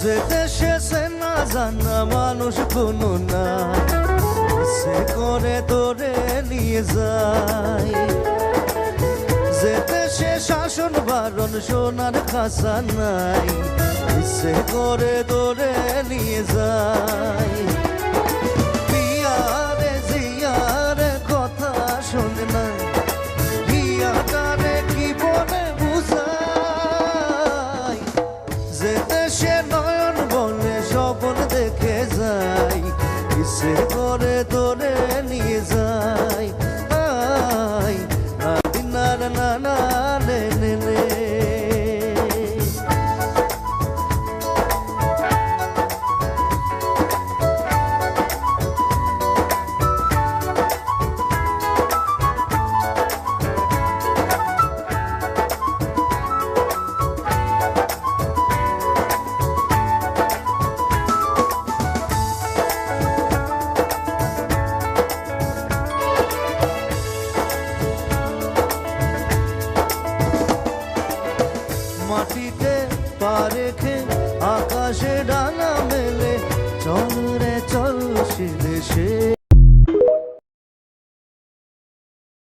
যে দেশে সে না জানা মানুষ কোনো না, সে করে তোরে নিয়ে যায়। যে দেশে শাসন বারণ সোনার খাসা নাই, সে করে তোরে নিয়ে যায়।